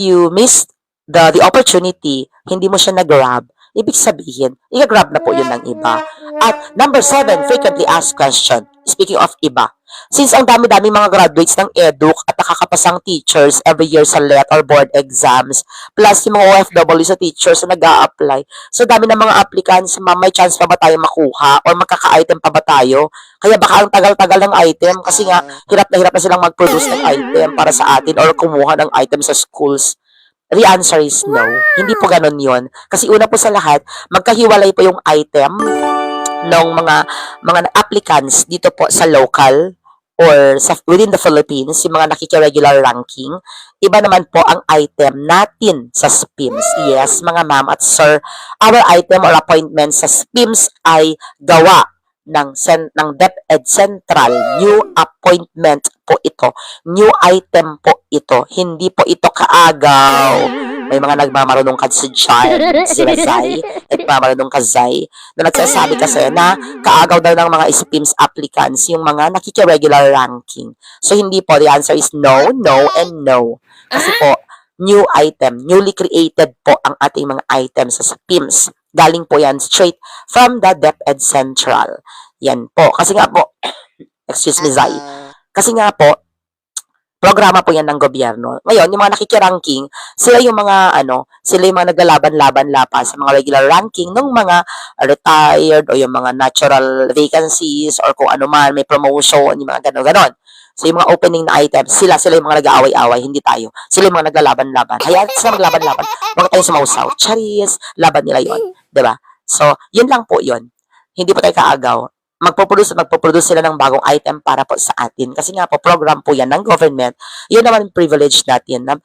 you missed the opportunity, hindi mo siya nag-grab, ibig sabihin, i-grab na po yun ng iba. At number 7, frequently asked question. Speaking of iba, since ang dami-dami mga graduates ng EDUC at nakakapasang teachers every year sa LET or board exams, plus yung mga OFW sa teachers na nag-a-apply, so dami ng mga applicants, ma'am, may chance pa ba tayo makuha or magkaka-item pa ba tayo? Kaya baka ang tagal-tagal ng item kasi nga hirap na silang mag-produce ng item para sa atin or kumuha ng item sa schools. The answer is no. Hindi po ganun yun. Kasi una po sa lahat, magkahiwalay po yung item ng mga applicants dito po sa local or sa within the Philippines, yung mga nakiki-regular ranking. Iba naman po ang item natin sa SPIMS. Yes, mga ma'am at sir, our item or appointment sa SPIMS ay gawa ng DepEd Central. New appointment po ito. New item po ito. Hindi po ito kaagaw. May mga nagmamarunong kasi dyan, si Razay, nagmamarunong kazay, na nagsasabi kasi na kaagaw daw ng mga SPIMS applicants yung mga nakiki-regular ranking. So, hindi po. The answer is no, no, and no. Kasi po, new item, newly created po ang ating mga items sa SPIMS. Galing po yan straight from the DepEd Central. Yan po. Kasi nga po, excuse me, Zai. Kasi nga po, programa po yan ng gobyerno. Ngayon, yung mga nakikiranking, sila yung mga, sila yung mga naglalaban-laban lapas sa mga regular ranking ng mga retired o yung mga natural vacancies or kung ano man, may promotion, yung mga gano'n-gano'n. So, yung mga opening na items, sila yung mga nag-aaway-away, hindi tayo. Sila yung mga naglalaban-laban. Hayaan sila maglaban-laban. Huwag tayong sumausaw. Charis, laban nila yon, diba? So, yun lang po yun. Hindi po tayo kaagaw. Magpo-produce sila ng bagong item para po sa atin. Kasi nga po, program po yan ng government. Yun naman yung privilege natin na